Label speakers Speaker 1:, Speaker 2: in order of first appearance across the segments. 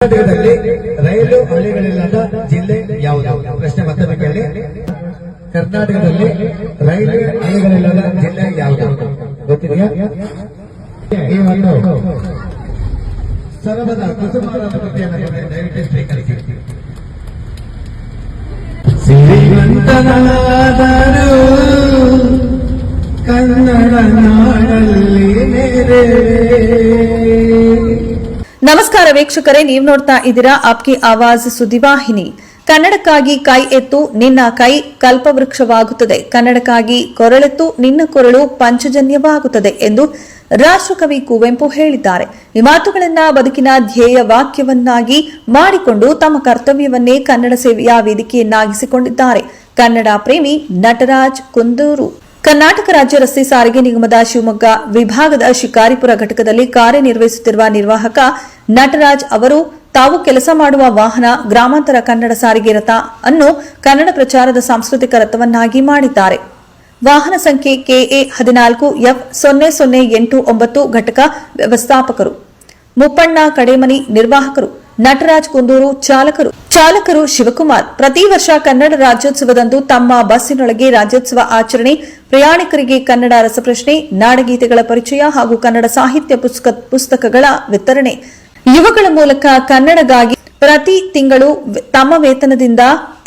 Speaker 1: ಕರ್ನಾಟಕದಲ್ಲಿ ರೈಲು ಹಳಿಗಳಿಲ್ಲದ ಜಿಲ್ಲೆ ಯಾವುದು? ಪ್ರಶ್ನೆ ಮತ್ತೊಮ್ಮೆ ಕೇಳಿ. ಕರ್ನಾಟಕದಲ್ಲಿ ರೈಲು ಹಳಿಗಳಿಲ್ಲದ ಜಿಲ್ಲೆ ಯಾವುದು ಗೊತ್ತಿದೆಯಾ? ಈ ಒಂದು ಸರಬದ ಕುಸುಮಾರದ ಕೃತಿಯನ್ನು ದಯವಿಟ್ಟು ಸ್ವೀಕರಿಸಿ. ಶ್ರೀಮಂತನಾದರೂ ಕನ್ನಡ ನಾಡಲ್ಲಿ ನೆರೆ.
Speaker 2: ನಮಸ್ಕಾರ ವೀಕ್ಷಕರೇ, ನೀವು ನೋಡ್ತಾ ಇದ್ದೀರಾ ಆಪ್ಕಿ ಆವಾಜ್ ಸುದ್ದಿವಾಹಿನಿ. ಕನ್ನಡಕ್ಕಾಗಿ ಕೈ ಎತ್ತು, ನಿನ್ನ ಕೈ ಕಲ್ಪವೃಕ್ಷವಾಗುತ್ತದೆ. ಕನ್ನಡಕ್ಕಾಗಿ ಕೊರಳೆತ್ತು, ನಿನ್ನ ಕೊರಳು ಪಂಚಜನ್ಯವಾಗುತ್ತದೆ ಎಂದು ರಾಷ್ಟ್ರಕವಿ ಕುವೆಂಪು ಹೇಳಿದ್ದಾರೆ. ಈ ಮಾತುಗಳನ್ನ ಬದುಕಿನ ಧ್ಯೇಯ ವಾಕ್ಯವನ್ನಾಗಿ ಮಾಡಿಕೊಂಡು ತಮ್ಮ ಕರ್ತವ್ಯವನ್ನೇ ಕನ್ನಡ ಸೇವೆಯ ವೇದಿಕೆಯನ್ನಾಗಿಸಿಕೊಂಡಿದ್ದಾರೆ ಕನ್ನಡ ಪ್ರೇಮಿ ನಟರಾಜ್ ಕುಂದೂರು. ಕರ್ನಾಟಕ ರಾಜ್ಯ ರಸ್ತೆ ಸಾರಿಗೆ ನಿಗಮದ ಶಿವಮೊಗ್ಗ ವಿಭಾಗದ ಶಿಕಾರಿಪುರ ಘಟಕದಲ್ಲಿ ಕಾರ್ಯನಿರ್ವಹಿಸುತ್ತಿರುವ ನಿರ್ವಾಹಕ ನಟರಾಜ್ ಅವರು ತಾವು ಕೆಲಸ ಮಾಡುವ ವಾಹನ ಗ್ರಾಮಾಂತರ ಕನ್ನಡ ಸಾರಿಗೆ ರಥ ಅನ್ನು ಕನ್ನಡ ಪ್ರಚಾರದ ಸಾಂಸ್ಕೃತಿಕ ರಥವನ್ನಾಗಿ ಮಾಡಿದ್ದಾರೆ. ವಾಹನ ಸಂಖ್ಯೆ KA 14F0089 ಘಟಕ ವ್ಯವಸ್ಥಾಪಕರು ಮುಪ್ಪಣ್ಣ ಕಡೇಮನಿ, ನಿರ್ವಾಹಕರು ನಟರಾಜ್ ಕುಂದೂರು, ಚಾಲಕರು ಶಿವಕುಮಾರ್. ಪ್ರತಿ ವರ್ಷ ಕನ್ನಡ ರಾಜ್ಯೋತ್ಸವದಂದು ತಮ್ಮ ಬಸ್ಸಿನೊಳಗೆ ರಾಜ್ಯೋತ್ಸವ ಆಚರಣೆ, ಪ್ರಯಾಣಿಕರಿಗೆ ಕನ್ನಡ ರಸಪ್ರಶ್ನೆ, ನಾಡಗೀತೆಗಳ ಪರಿಚಯ ಹಾಗೂ ಕನ್ನಡ ಸಾಹಿತ್ಯ ಪುಸ್ತಕಗಳ ವಿತರಣೆ ಇವುಗಳ ಮೂಲಕ ಕನ್ನಡಗಾಗಿ ಪ್ರತಿ ತಿಂಗಳು ತಮ್ಮ ವೇತನದಿಂದ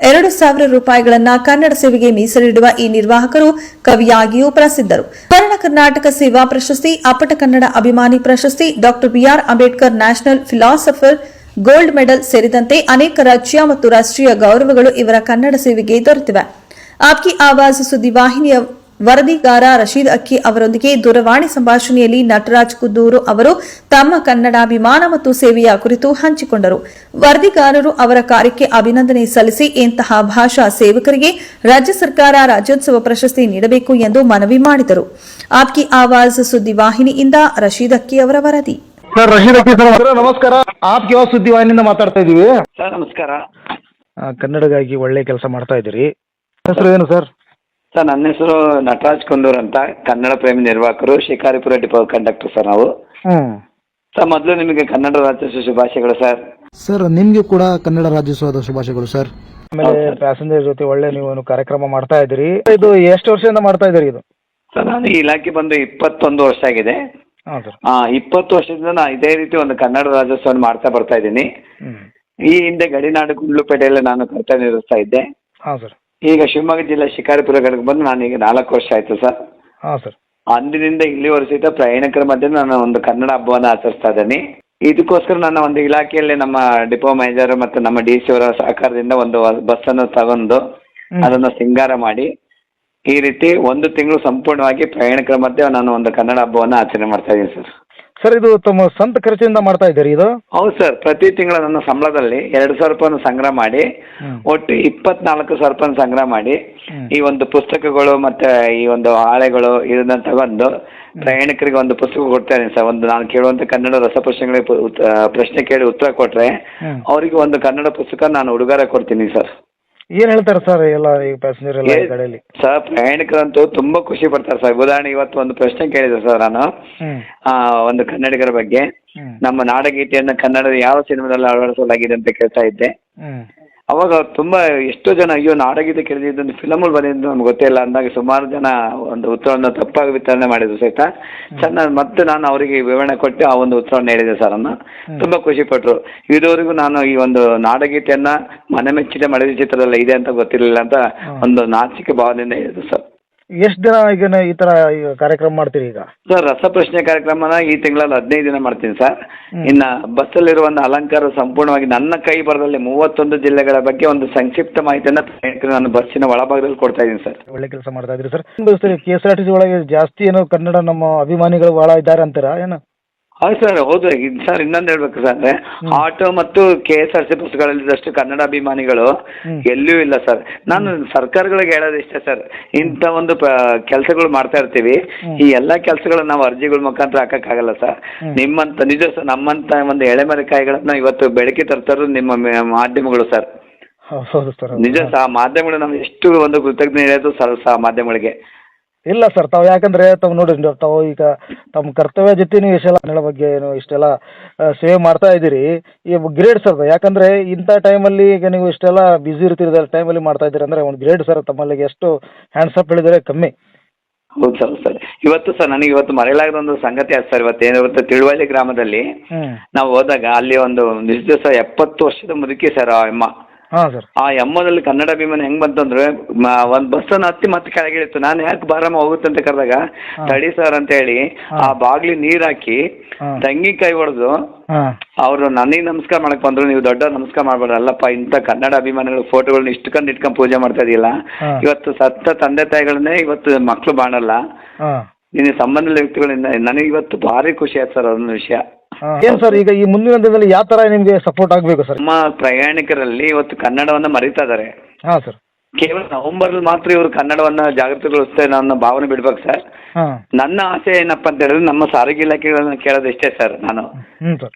Speaker 2: 2,000 ರೂಪಾಯಿಗಳನ್ನ ಕನ್ನಡ ಸೇವೆಗೆ ಮೀಸಲಿಡುವ ಈ ನಿರ್ವಾಹಕರು ಕವಿಯಾಗಿಯೂ ಪ್ರಸಿದ್ಧರು. ಸ್ವರ್ಣ ಕರ್ನಾಟಕ ಸೇವಾ ಪ್ರಶಸ್ತಿ, ಅಪ್ಪಟ ಕನ್ನಡ ಅಭಿಮಾನಿ ಪ್ರಶಸ್ತಿ, ಡಾ BR Ambedkar national philosopher gold medal ಸೇರಿದಂತೆ ಅನೇಕ ರಾಜ್ಯ ಮತ್ತು ರಾಷ್ಟ್ರೀಯ ಗೌರವಗಳು ಇವರ ಕನ್ನಡ ಸೇವೆಗೆ ದೊರೆತಿವೆ. ಆಪ್ಕಿ ಆವಾಜ್ ಸುದ್ದಿವಾಹಿನಿಯ ವರದಿಗಾರ ರಶೀದ್ ಅಕ್ಕಿ ಅವರೊಂದಿಗೆ ದೂರವಾಣಿ ಸಂಭಾಷಣೆಯಲ್ಲಿ ನಟರಾಜ್ ಕುಂದೂರು ಅವರು ತಮ್ಮ ಕನ್ನಡಾಭಿಮಾನ ಮತ್ತು ಸೇವೆಯ ಕುರಿತು ಹಂಚಿಕೊಂಡರು. ವರದಿಗಾರರು ಅವರ ಕಾರ್ಯಕ್ಕೆ ಅಭಿನಂದನೆ ಸಲ್ಲಿಸಿ ಇಂತಹ ಭಾಷಾ ಸೇವಕರಿಗೆ ರಾಜ್ಯ ಸರ್ಕಾರ ರಾಜ್ಯೋತ್ಸವ ಪ್ರಶಸ್ತಿ ನೀಡಬೇಕು ಎಂದು ಮನವಿ ಮಾಡಿದರು. ಆಪ್ಕಿ ಆವಾಜ್ ಸುದ್ದಿವಾಹಿನಿಯಿಂದ ರಶೀದ್ ಅಕ್ಕಿ ಅವರ ವರದಿ.
Speaker 3: ಸರ್ ರಶೀದ್ ಅಕ್ಕಿ ಸರ್ ನಮಸ್ಕಾರ. ಆಪ್ಕಿ ಆವಾಜ್ ಸುದ್ದಿವಾಹಿನಿಯಿಂದ ಮಾತಾಡ್ತಾ ಇದೀವಿ.
Speaker 4: ಸರ್ ನಮಸ್ಕಾರ.
Speaker 3: ಕನ್ನಡಗಾಗಿ ಒಳ್ಳೆ ಕೆಲಸ ಮಾಡ್ತಾ ಇದ್ದೀರಿ. ಹೆಸರು ಏನು ಸರ್?
Speaker 4: ಸರ್ ನನ್ನ ಹೆಸರು ನಟರಾಜ್ ಕುಂದೂರ್ ಅಂತ, ಕನ್ನಡ ಪ್ರೇಮಿ ನಿರ್ವಾಹಕರು, ಶಿಕಾರಿಪುರ ಡಿಪೋ ಕಂಡಕ್ಟರ್ ಸರ್ ನಾವು. ಸರ್ ಮೊದಲು ನಿಮಗೆ ಕನ್ನಡ ರಾಜ್ಯೋತ್ಸವ ಶುಭಾಶಯಗಳು ಸರ್.
Speaker 5: ಸರ್ ನಿಮ್ಗೆ ಕೂಡ ಕನ್ನಡ ರಾಜ್ಯೋತ್ಸವದ ಶುಭಾಶಯಗಳು ಸರ್.
Speaker 3: ಆಮೇಲೆ ಪ್ಯಾಸೆಂಜರ್ ಜೊತೆ ಒಳ್ಳೆ ನೀವು ಕಾರ್ಯಕ್ರಮ ಮಾಡ್ತಾ ಇದ್ದೀರಿ. ಇದು ಎಷ್ಟು ವರ್ಷದಿಂದ ಮಾಡ್ತಾ ಇದ್ದೀರಿ ಇದು?
Speaker 4: ಸರ್ ನಾನು ಈ ಇಲಾಖೆ ಬಂದು 21 ವರ್ಷ ಆಗಿದೆ.
Speaker 3: ಹಾಂ ಸರ್.
Speaker 4: 20 ವರ್ಷದಿಂದ ನಾನು ಇದೇ ರೀತಿ ಒಂದು ಕನ್ನಡ ರಾಜ್ಯೋತ್ಸವ ಮಾಡ್ತಾ ಬರ್ತಾ ಇದ್ದೀನಿ. ಈ ಹಿಂದೆ ಗಡಿನಾಡು ಗುಂಡ್ಲುಪೇಟೆಯಲ್ಲಿ ನಾನು ಕರ್ತವ್ಯ ನಿರ್ವಹಿಸ್ತಾ ಇದ್ದೆ.
Speaker 3: ಹಾಂ ಸರ್.
Speaker 4: ಈಗ ಶಿವಮೊಗ್ಗ ಜಿಲ್ಲೆ ಶಿಕಾರಿಪುರ ಘಟಕ ಬಂದು ನಾನು ಈಗ 4 ವರ್ಷ ಆಯ್ತು ಸರ್.
Speaker 3: ಹಾಂ ಸರ್.
Speaker 4: ಅಂದಿನಿಂದ ಇಲ್ಲಿವರೆಗೂ ಸಹಿತ ಪ್ರಯಾಣಿಕರ ಮಧ್ಯೆ ನಾನು ಒಂದು ಕನ್ನಡ ಹಬ್ಬವನ್ನು ಆಚರಿಸ್ತಾ ಇದ್ದೀನಿ. ಇದಕ್ಕೋಸ್ಕರ ನನ್ನ ಒಂದು ಇಲಾಖೆಯಲ್ಲಿ ನಮ್ಮ ಡಿಪೋ ಮ್ಯಾನೇಜರ್ ಮತ್ತು ನಮ್ಮ DC ಅವರ ಸಹಕಾರದಿಂದ ಒಂದು ಬಸ್ಸನ್ನು ತಗೊಂಡು ಅದನ್ನು ಸಿಂಗಾರ ಮಾಡಿ ಈ ರೀತಿ 1 ತಿಂಗಳು ಸಂಪೂರ್ಣವಾಗಿ ಪ್ರಯಾಣಿಕರ ಮಧ್ಯೆ ನಾನು ಒಂದು ಕನ್ನಡ ಹಬ್ಬವನ್ನು ಆಚರಣೆ ಮಾಡ್ತಾ ಇದ್ದೀನಿ ಸರ್.
Speaker 3: ಸರ್ ಇದು ತಮ್ಮ ಸ್ವಂತ ಖರ್ಚಿನಿಂದ ಮಾಡ್ತಾ ಇದ್ದೀರಿ ಇದು?
Speaker 4: ಹೌದು ಸರ್. ಪ್ರತಿ ತಿಂಗಳ ನನ್ನ ಸಂಬಳದಲ್ಲಿ 2,000 ರೂಪಾಯಿನ ಸಂಗ್ರಹ ಮಾಡಿ ಒಟ್ಟು 24,000 ರೂಪಾಯಿನ ಸಂಗ್ರಹ ಮಾಡಿ ಈ ಒಂದು ಪುಸ್ತಕಗಳು ಮತ್ತೆ ಈ ಒಂದು ಹಾಳೆಗಳು ಇದನ್ನ ತಗೊಂಡು ಪ್ರಯಾಣಿಕರಿಗೆ ಒಂದು ಪುಸ್ತಕ ಕೊಡ್ತಾ ಇದ್ದೀನಿ ಸರ್. ಒಂದು ನಾನು ಕೇಳುವಂತ ಕನ್ನಡ ರಸಪ್ರಶ್ನೆಗಳಿಗೆ ಪ್ರಶ್ನೆ ಕೇಳಿ ಉತ್ತರ ಕೊಟ್ರೆ ಅವರಿಗೆ ಒಂದು ಕನ್ನಡ ಪುಸ್ತಕ ನಾನು ಉಡುಗೊರೆ ಕೊಡ್ತೀನಿ ಸರ್.
Speaker 3: ಏನ್ ಹೇಳ್ತಾರೆ ಸರ್ ಎಲ್ಲ ಈಗ ಪ್ಯಾಸೆಂಜರ್ ಎಲ್ಲ ಗಾಡಿಯಲ್ಲಿ?
Speaker 4: ಸರ್ ಪ್ರಯಾಣಿಕರಂತೂ ತುಂಬಾ ಖುಷಿ ಪಡ್ತಾರೆ ಸರ್. ಉದಾಹರಣೆ ಇವತ್ತು ಒಂದು ಪ್ರಶ್ನೆ ಕೇಳಿದೆ ಸರ್ ನಾನು ಒಂದು ಕನ್ನಡಿಗರ ಬಗ್ಗೆ. ನಮ್ಮ ನಾಡಗೀತೆಯನ್ನ ಕನ್ನಡದ ಯಾವ ಸಿನಿಮಾದಲ್ಲಿ ಅಳವಡಿಸಲಾಗಿದೆ ಅಂತ ಕೇಳ್ತಾ ಇದ್ದೆ. ಅವಾಗ ತುಂಬಾ ಎಷ್ಟೋ ಜನ ಅಯ್ಯೋ ನಾಡಗೀತೆ ಕೇಳಿದ್ದು ಫಿಲಮಲ್ಲಿ ಬಂದಿದ್ದು ನಮ್ಗೆ ಗೊತ್ತೇ ಇಲ್ಲ ಅಂದಾಗ ಸುಮಾರು ಜನ ಒಂದು ಉತ್ತರವನ್ನು ತಪ್ಪಾಗಿ ವಿತರಣೆ ಮಾಡಿದ್ರು ಸಹಿತ ಚೆನ್ನಾಗಿ ಮತ್ತೆ ನಾನು ಅವರಿಗೆ ವಿವರಣೆ ಕೊಟ್ಟು ಆ ಒಂದು ಉತ್ತರವನ್ನು ಹೇಳಿದೆ ಸರ್. ಅನ್ನ ತುಂಬಾ ಖುಷಿ ಪಟ್ರು. ಇದುವರೆಗೂ ನಾನು ಈ ಒಂದು ನಾಡಗೀತೆಯನ್ನ ಮನೆ ಮೆಚ್ಚಿದ ಮಳೆದ ಚಿತ್ರದಲ್ಲಿ ಇದೆ ಅಂತ ಗೊತ್ತಿರಲಿಲ್ಲ ಅಂತ ಒಂದು ನಾಚಿಕೆ ಭಾವದಿಂದ ಹೇಳಿದ್ರು ಸರ್.
Speaker 3: ಎಷ್ಟು ದಿನ ಈಗ ಈ ತರ ಕಾರ್ಯಕ್ರಮ ಮಾಡ್ತೀರಿ ಈಗ? ಸರ್
Speaker 4: ರಸಪ್ರಶ್ನೆ ಕಾರ್ಯಕ್ರಮನ ಈ ತಿಂಗಳಲ್ಲಿ 15 ದಿನ ಮಾಡ್ತೀನಿ ಸರ್. ಇನ್ನ ಬಸ್ಸಲ್ಲಿರುವ ಒಂದು ಅಲಂಕಾರ ಸಂಪೂರ್ಣವಾಗಿ ನನ್ನ ಕೈ ಬರದಲ್ಲಿ 31 ಜಿಲ್ಲೆಗಳ ಬಗ್ಗೆ ಒಂದು ಸಂಕ್ಷಿಪ್ತ ಮಾಹಿತಿಯನ್ನ ನಾನು ಬಸ್ಸಿನ ಒಳಭಾಗದಲ್ಲಿ ಕೊಡ್ತಾ ಇದ್ದೀನಿ ಸರ್.
Speaker 3: ಒಳ್ಳೆ ಕೆಲಸ ಮಾಡ್ತಾ ಇದ್ರಿ ಸರ್. KSRTC ಒಳಗೆ ಜಾಸ್ತಿ ಏನೋ ಕನ್ನಡ ನಮ್ಮ ಅಭಿಮಾನಿಗಳು ಬಹಳ ಇದ್ದಾರೆ ಅಂತೀರಾ ಏನು?
Speaker 4: ಹೌದು ಸರ್. ಹೌದು ಸರ್. ಇನ್ನೊಂದು ಹೇಳ್ಬೇಕು ಸರ್ ಅಂದ್ರೆ ಆಟೋ ಮತ್ತು KSRTC ಬಸ್ಗಳಲ್ಲಿದ್ದಷ್ಟು ಕನ್ನಡ ಅಭಿಮಾನಿಗಳು ಎಲ್ಲೂ ಇಲ್ಲ ಸರ್. ನಾನು ಸರ್ಕಾರಗಳಿಗೆ ಹೇಳೋದು ಇಷ್ಟ ಸರ್, ಇಂಥ ಒಂದು ಕೆಲಸಗಳು ಮಾಡ್ತಾ ಇರ್ತೀವಿ. ಈ ಎಲ್ಲಾ ಕೆಲಸಗಳನ್ನ ನಾವು ಅರ್ಜಿಗಳ ಮುಖಾಂತರ ಹಾಕಕ್ಕಾಗಲ್ಲ ಸರ್. ನಿಮ್ಮಂತ ನಿಜ ಸರ್, ನಮ್ಮಂತ ಒಂದು ಎಳೆಮರೆಕಾಯಿಗಳನ್ನ ಇವತ್ತು ಬೆಳಕಿ ತರ್ತಾರು ನಿಮ್ಮ ಮಾಧ್ಯಮಗಳು ಸರ್. ನಿಜ ಸರ್. ಮಾಧ್ಯಮಗಳು ನಮ್ಗೆ ಎಷ್ಟು ಒಂದು ಕೃತಜ್ಞತೆ ಹೇಳೋದು ಸರ್ ಮಾಧ್ಯಮಗಳಿಗೆ.
Speaker 3: ಇಲ್ಲ ಸರ್, ತಾವು ಯಾಕಂದ್ರೆ ತಾವು ನೋಡಿ, ತಾವು ಈಗ ತಮ್ಮ ಕರ್ತವ್ಯ ಜೊತೆ ನೀವು ಇಷ್ಟೆಲ್ಲ ಕನ್ನಡ ಬಗ್ಗೆ ಏನು ಇಷ್ಟೆಲ್ಲ ಸೇವೆ ಮಾಡ್ತಾ ಇದ್ದೀರಿ. ಈ ಗ್ರೇಟ್ ಸರ್, ಯಾಕಂದ್ರೆ ಇಂಥ ಟೈಮಲ್ಲಿ ಈಗ ನೀವು ಇಷ್ಟೆಲ್ಲ ಬ್ಯುಸಿ ಇರ್ತಿರೋ ಟೈಮಲ್ಲಿ ಮಾಡ್ತಾ ಇದ್ದೀರಿ ಅಂದ್ರೆ ಒಂದು ಗ್ರೇಟ್ ಸರ್. ತಮ್ಮಲ್ಲಿಗೆ ಎಷ್ಟು ಹ್ಯಾಂಡ್ಸ್ ಅಪ್ ಹೇಳಿದರೆ ಕಮ್ಮಿ.
Speaker 4: ಹೌದು ಸರ್. ಇವತ್ತು ಸರ್ ನನಗೆ ಇವತ್ತು ಮರೆಯಲಾಗದ ಒಂದು ಸಂಗತಿ ಆಯ್ತು ಸರ್. ಇವತ್ತು ತಿಳುವಳ್ಳಿ ಗ್ರಾಮದಲ್ಲಿ ನಾವು ಹೋದಾಗ ಅಲ್ಲಿ ಒಂದು ನಿರ್ದಿಷ್ಟ 70 ವರ್ಷದ ಮುದುಕಿ ಸರ್ ಆ ಅಮ್ಮ.
Speaker 3: ಹಾಂ ಸರ್.
Speaker 4: ಆ ಎಮ್ಮದಲ್ಲಿ ಕನ್ನಡ ಅಭಿಮಾನ ಹೆಂಗ್ ಬಂತಂದ್ರೆ ಒಂದು ಬಸ್ಸನ್ನು ಹತ್ತಿ ಮತ್ತೆ ಕೆಳಗಿಳಿತು. ನಾನು ಯಾಕೆ ಬಾರಮ್ಮ ಹೋಗುತ್ತೆ ಅಂತ ಕರೆದಾಗ ತಡಿ ಸರ್ ಅಂತ ಹೇಳಿ ಆ ಬಾಗ್ಲಿ ನೀರ್ ಹಾಕಿ ತೆಂಗಿನಕಾಯಿ ಹೊಡೆದು ಅವರು ನನಗೆ ನಮಸ್ಕಾರ ಮಾಡಕ್ ಬಂದ್ರು. ನೀವು ದೊಡ್ಡ ನಮಸ್ಕಾರ ಮಾಡ್ಬೇಡ್ರಿ, ಅಲ್ಲಪ್ಪ ಇಂಥ ಕನ್ನಡ ಅಭಿಮಾನಿಗಳ ಫೋಟೋಗಳನ್ನ ಇಟ್ಕೊಂಡು ಪೂಜೆ ಮಾಡ್ತಾ ಇದೆಯಲ್ಲ. ಇವತ್ತು ಸತ್ತ ತಂದೆ ತಾಯಿಗಳನ್ನೇ ಇವತ್ತು ಮಕ್ಕಳು ಬಾಣಲ್ಲ. ನಿನ್ನ ಸಂಬಂಧದ ವ್ಯಕ್ತಿಗಳಿಂದ ನನಗೆ ಇವತ್ತು ಭಾರಿ ಖುಷಿ ಆಯ್ತು ಸರ್ ಅದೊಂದು ವಿಷಯ.
Speaker 3: ಏನ್ ಸರ್ ಈಗ ಈ ಮುಂದಿನ ದಿನದಲ್ಲಿ ಯಾವ ತರ ನಿಮ್ಗೆ ಸಪೋರ್ಟ್ ಆಗಬೇಕು ಸರ್?
Speaker 4: ನಮ್ಮ ಪ್ರಯಾಣಿಕರಲ್ಲಿ ಇವತ್ತು ಕನ್ನಡವನ್ನ ಮರಿತಾ ಇದ್ದಾರೆ.
Speaker 3: ಹಾಂ ಸರ್.
Speaker 4: ಕೇವಲ ನವೆಂಬರ್ ಮಾತ್ರ ಇವರು ಕನ್ನಡವನ್ನ ಜಾಗೃತಿಗೊಳಿಸ್ತಾ ನನ್ನ ಭಾವನೆ ಬಿಡ್ಬೇಕು ಸರ್. ನನ್ನ ಆಸೆ ಏನಪ್ಪ ಅಂತ ಹೇಳಿದ್ರೆ ನಮ್ಮ ಸಾರಿಗೆ ಇಲಾಖೆಗಳನ್ನ ಕೇಳೋದು ಇಷ್ಟೇ ಸರ್. ನಾನು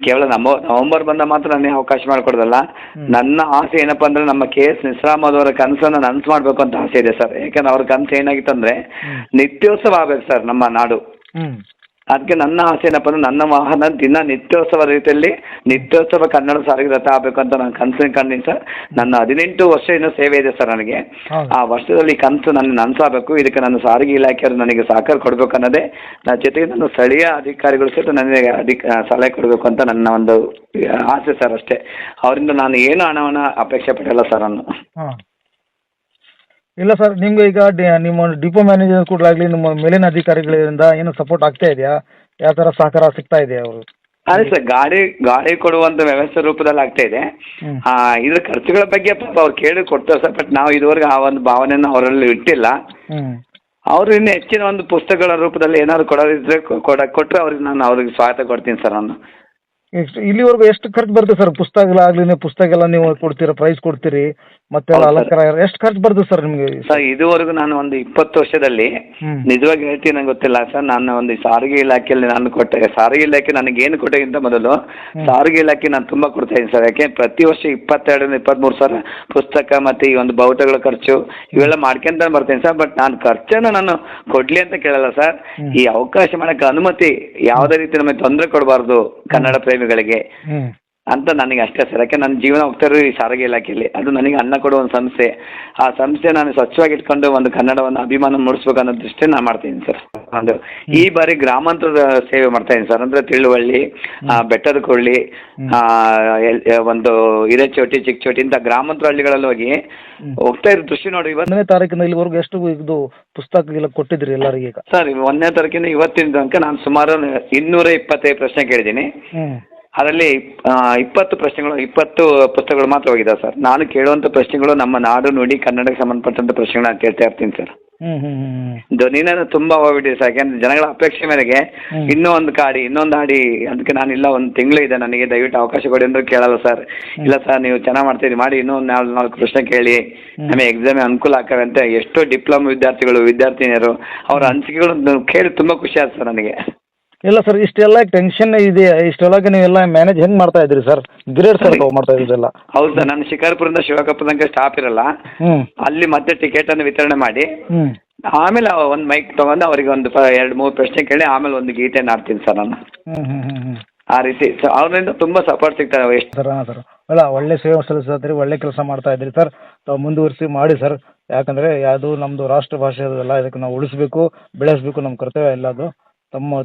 Speaker 4: ಕೇವಲ ನವೆಂಬರ್ ಬಂದ ಮಾತ್ರ ನನಗೆ ಅವಕಾಶ ಮಾಡಿಕೊಡೋದಲ್ಲ. ನನ್ನ ಆಸೆ ಏನಪ್ಪ ಅಂದ್ರೆ ನಮ್ಮ KS ನಿಸ್ರಾಮದ್ ಅವರ ಕನಸನ್ನ ನನಸು ಮಾಡ್ಬೇಕು ಅಂತ ಆಸೆ ಇದೆ ಸರ್. ಯಾಕಂದ್ರೆ ಅವ್ರ ಕನಸು ಏನಾಗಿತ್ತು ಅಂದ್ರೆ ನಿತ್ಯೋತ್ಸವ ಆಗ್ಬೇಕು ಸರ್ ನಮ್ಮ ನಾಡು. ಅದಕ್ಕೆ ನನ್ನ ಆಸೆ ಏನಪ್ಪ ಅಂದ್ರೆ ನನ್ನ ವಾಹನ ದಿನ ನಿತ್ಯೋತ್ಸವ ರೀತಿಯಲ್ಲಿ ನಿತ್ಯೋತ್ಸವ ಕನ್ನಡ ಸಾರಿಗೆ ರಥ ಆಗಬೇಕು ಅಂತ ನಾನು ಕನಸು ಕಂಡಿನಿ ಸರ್. ನನ್ನ 18 ವರ್ಷ ಇನ್ನೂ ಸೇವೆ ಇದೆ ಸರ್ ನನಗೆ. ಆ ವರ್ಷದಲ್ಲಿ ಕನಸು ನನ್ನ ನನಸಾಗಬೇಕು. ಇದಕ್ಕೆ ನನ್ನ ಸಾರಿಗೆ ಇಲಾಖೆಯವರು ನನಗೆ ಸಹಕಾರ ಕೊಡಬೇಕು ಅನ್ನೋದೇ, ಜೊತೆಗೆ ನನ್ನ ಸ್ಥಳೀಯ ಅಧಿಕಾರಿಗಳು ಸಹಿತ ನನಗೆ ಸಲಹೆ ಕೊಡಬೇಕು ಅಂತ ನನ್ನ ಒಂದು ಆಸೆ ಸರ್. ಅಷ್ಟೇ, ಅವರಿಂದ ನಾನು ಏನು ಹಣವನ್ನು ಅಪೇಕ್ಷೆ ಪಡಲ್ಲ ಸರ್ ನಾನು.
Speaker 3: ಇಲ್ಲ ಸರ್, ನಿಮ್ಗೆ ಈಗ ನಿಮ್ಮ ಡಿಪೋ ಮ್ಯಾನೇಜರ್ ಕೂಡಲಾಗ್ಲಿ ನಿಮ್ಮ ಮೇಲಿನ ಅಧಿಕಾರಿಗಳಿಂದ ಏನು ಸಪೋರ್ಟ್ ಆಗ್ತಾ ಇದೆಯಾ? ಯಾವ ಥರ ಸಹಕಾರ ಸಿಗ್ತಾ ಇದೆ ಅವರು?
Speaker 4: ಅದೇ ಸರ್, ಗಾಡಿ ಕೊಡುವಂಥ ವ್ಯವಸ್ಥೆ ರೂಪದಲ್ಲಿ ಆಗ್ತಾ ಇದೆ. ಇದ್ರ ಖರ್ಚುಗಳ ಬಗ್ಗೆ ಪಾಪ ಅವ್ರು ಕೇಳಿ ಕೊಡ್ತಾರೆ ಸರ್. ಬಟ್ ನಾವು ಇದುವರೆಗೆ ಆ ಒಂದು ಭಾವನೆಯನ್ನು ಅವರಲ್ಲಿ ಇಟ್ಟಿಲ್ಲ. ಅವರು ಇನ್ನು ಹೆಚ್ಚಿನ ಒಂದು ಪುಸ್ತಕಗಳ ರೂಪದಲ್ಲಿ ಏನಾದ್ರು ಕೊಡೋದಿದ್ರೆ ಕೊಟ್ಟರೆ ಅವ್ರಿಗೆ ಸ್ವಾಗತ ಕೊಡ್ತೀನಿ ಸರ್ ನಾನು.
Speaker 3: ಇಲ್ಲಿವರೆಗೂ ಎಷ್ಟು ಖರ್ಚು ಬರುತ್ತೆ ಸರ್? ಪುಸ್ತಕ ಎಲ್ಲ ನೀವು ಕೊಡ್ತೀರಾ, ಪ್ರೈಸ್ ಕೊಡ್ತೀರಿ, ಮತ್ತೆ ಅಲಂಕಾರ ಎಷ್ಟು ಖರ್ಚು ಬರುತ್ತೆ ಸರ್ ನಿಮಗೆ?
Speaker 4: ಸರ್ ಇದುವರೆಗೂ ನಾನು ಒಂದು 20 ವರ್ಷದಲ್ಲಿ ನಿಜವಾಗಿ ಹೇಳ್ತೀನಿ, ನಂಗೆ ಗೊತ್ತಿಲ್ಲ ಸರ್. ನಾನು ಒಂದು ಸಾರಿಗೆ ಇಲಾಖೆಯಲ್ಲಿ ನಾನು ಕೊಟ್ಟೆ. ಸಾರಿಗೆ ಇಲಾಖೆ ನನಗೆ ಏನು ಕೊಟ್ಟೆಗಿಂತ ಮೊದಲು ಸಾರಿಗೆ ಇಲಾಖೆ ನಾನು ತುಂಬ ಕೊಡ್ತಾ ಇದ್ದೀನಿ ಸರ್. ಯಾಕೆ ಪ್ರತಿ ವರ್ಷ 22-23 ಸಾವಿರ ಪುಸ್ತಕ ಮತ್ತೆ ಈ ಒಂದು ಬಾವುಟಗಳ ಖರ್ಚು ಇವೆಲ್ಲ ಮಾಡ್ಕೊಂತ ಬರ್ತೀನಿ ಸರ್. ಬಟ್ ನಾನು ಖರ್ಚನ್ನು ನಾನು ಕೊಡ್ಲಿ ಅಂತ ಕೇಳಲ್ಲ ಸರ್. ಈ ಅವಕಾಶ ಮಾಡಕ್ಕೆ ಅನುಮತಿ ಯಾವುದೇ ರೀತಿ ನಮಗೆ ತೊಂದರೆ ಕೊಡಬಾರ್ದು ಕನ್ನಡ ಪ್ರೇಮಿಗಳಿಗೆ ಅಂತ ನನಗೆ ಅಷ್ಟೇ ಸರ್. ಯಾಕೆ ನನ್ನ ಜೀವನ ಹೋಗ್ತಾ ಇರೋದು ಈ ಸಾರಿಗೆ ಇಲಾಖೆಯಲ್ಲಿ. ಅದು ನನಗೆ ಅನ್ನ ಕೊಡುವ ಒಂದು ಸಂಸ್ಥೆ. ಆ ಸಂಸ್ಥೆ ನಾನು ಸ್ವಚ್ಛವಾಗಿ ಇಟ್ಕೊಂಡು ಒಂದು ಕನ್ನಡವನ್ನು ಅಭಿಮಾನ ಮೂಡಿಸ್ಬೇಕು ಅನ್ನೋ ದೃಷ್ಟಿ ನಾನು ಮಾಡ್ತೀನಿ ಸರ್. ಒಂದು ಈ ಬಾರಿ ಗ್ರಾಮಾಂತರದ ಸೇವೆ ಮಾಡ್ತಾ ಇದ್ದೀನಿ ಸರ್. ಅಂದ್ರೆ ತಿಳುವಳ್ಳಿ, ಬೆಟ್ಟದ ಕೊಳ್ಳಿ, ಒಂದು ಹಿರೇಚೋಟಿ, ಚಿಕ್ಕಚೋಟಿ ಇಂಥ ಗ್ರಾಮಾಂತರ ಹಳ್ಳಿಗಳಲ್ಲಿ ಹೋಗ್ತಾ ಇರೋ ದೃಷ್ಟಿ ನೋಡಿ.
Speaker 3: 1ನೇ ತಾರೀಕಿನ ಇಲ್ಲಿವರೆಗೂ ಎಷ್ಟು ಇದು ಪುಸ್ತಕ ಕೊಟ್ಟಿದ್ರಿ ಎಲ್ಲರಿಗೆ?
Speaker 4: ಸರ್ 1ನೇ ತಾರೀಕಿನ ಇವತ್ತಿನ ತನಕ ನಾನು ಸುಮಾರು 225 ಪ್ರಶ್ನೆ ಕೇಳಿದ್ದೀನಿ. ಅದರಲ್ಲಿ 20 ಪುಸ್ತಕಗಳು ಮಾತ್ರ ಹೋಗಿದ್ದಾವೆ ಸರ್. ನಾನು ಕೇಳುವಂಥ ಪ್ರಶ್ನೆಗಳು ನಮ್ಮ ನಾಡು ನುಡಿ ಕನ್ನಡಕ್ಕೆ ಸಂಬಂಧಪಟ್ಟಂಥ ಪ್ರಶ್ನೆಗಳು ನಾನು ಕೇಳ್ತಾ ಇರ್ತೀನಿ ಸರ್. ಧ್ವನಿನ ತುಂಬ ಹೋಗ್ಬಿಟ್ಟಿದೆ ಸರ್. ಯಾಕೆಂದ್ರೆ ಜನಗಳ ಅಪೇಕ್ಷೆ ಮೇರೆಗೆ ಇನ್ನೊಂದು ಹಾಡಿ ಅದಕ್ಕೆ ನಾನಿಲ್ಲ, ಒಂದು ತಿಂಗಳು ಇದೆ ನನಗೆ, ದಯವಿಟ್ಟು ಅವಕಾಶ ಕೊಡಿ ಅಂದ್ರೆ ಕೇಳಲ್ಲ ಸರ್. ಇಲ್ಲ ಸರ್, ನೀವು ಚೆನ್ನಾಗಿ ಮಾಡ್ತೀರಿ, ಮಾಡಿ ಇನ್ನೊಂದು 4 ಪ್ರಶ್ನೆ ಕೇಳಿ, ನಮಗೆ ಎಕ್ಸಾಮ್ ಅನುಕೂಲ ಆಗ್ತವೆ ಅಂತ ಎಷ್ಟೋ ಡಿಪ್ಲೊಮಾ ವಿದ್ಯಾರ್ಥಿನಿಯರು ಅವರ ಅನಿಸಿಕೆಗಳು ಕೇಳಿ ತುಂಬ ಖುಷಿ ಆಯ್ತು ಸರ್ ನನಗೆ.
Speaker 3: ಇಲ್ಲ ಸರ್, ಇಷ್ಟೆಲ್ಲ ಟೆನ್ಷನ್ ಇದೆ, ಇಷ್ಟೆಲ್ಲ ನೀವೆಲ್ಲ ಮ್ಯಾನೇಜ್ ಹೆಂಗ್ ಮಾಡ್ತಾ ಇದ್ರಿ ಸರ್? ಗ್ರೇಟ್ ಸರ್ ಮಾಡ್ತಾ ಇದ್ರಲ್ಲ.
Speaker 4: ಹೌದು ಸರ್, ನಾನು ಶಿಕಾರ್ಪುರದಿಂದ ಶಿವಕಪ್ಪ ತನಕ ಸ್ಟಾಪ್ ಇರಲ್ಲ, ಅಲ್ಲಿ ಮತ್ತೆ ಟಿಕೆಟ್ ಅನ್ನು ವಿತರಣೆ ಮಾಡಿ ಆಮೇಲೆ ಒಂದು ಮೈಕ್ ತಗೊಂಡು ಅವರಿಗೆ ಒಂದು 2-3 ಪ್ರಶ್ನೆ ಕೇಳಿ ಆಮೇಲೆ ಒಂದು ಗೀತೆಯನ್ನು ಆಡ್ತೀನಿ ಸರ್ ನಾನು. ಆ ರೀತಿ ಅವರಿಂದ ತುಂಬಾ ಸಪೋರ್ಟ್ ಸಿಗ್ತದೆ. ಎಷ್ಟು
Speaker 3: ಸರ್? ಹಾಂ ಸರ್, ಅಲ್ಲ ಒಳ್ಳೆ ಸೇವೆ ಸಲ್ಲಿಸ್ತೀರಿ, ಒಳ್ಳೆ ಕೆಲಸ ಮಾಡ್ತಾ ಇದ್ರಿ ಸರ್. ತಾವು ಮುಂದುವರಿಸಿ ಮಾಡಿ ಸರ್. ಯಾಕಂದ್ರೆ ಯಾವುದು ನಮ್ದು ರಾಷ್ಟ್ರ ಭಾಷೆ ಅದೆಲ್ಲ, ಇದಕ್ಕೆ ನಾವು ಉಳಿಸ್ಬೇಕು, ಬೆಳೆಸಬೇಕು, ನಮ್ಮ ಕರ್ತವ್ಯ ಎಲ್ಲ ಅದು.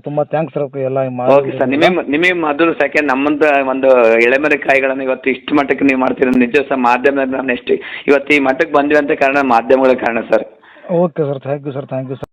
Speaker 3: ತುಂಬಾ ಥ್ಯಾಂಕ್ಸ್ ಸರ್ ಎಲ್ಲ.
Speaker 4: ಓಕೆ ಸರ್, ನಿಮಗೆ ಮೊದಲು ಸೆಕೆಂಡ್ ನಮ್ಮಂತ ಒಂದು ಎಳೆಮರೆ ಕಾಯಿಗಳನ್ನು ಇವತ್ತು ಇಷ್ಟು ಮಟ್ಟಕ್ಕೆ ನೀವು ಮಾಡ್ತೀರ ನಿಜ ಸರ್. ಮಾಧ್ಯಮದಲ್ಲಿ ನಾನು ಎಷ್ಟು ಇವತ್ತು ಈ ಮಟ್ಟಕ್ಕೆ ಬಂದ್ವಿ ಅಂತ ಕಾರಣ ಮಾಧ್ಯಮಗಳ ಕಾರಣ sir.
Speaker 3: Okay sir, thank you sir.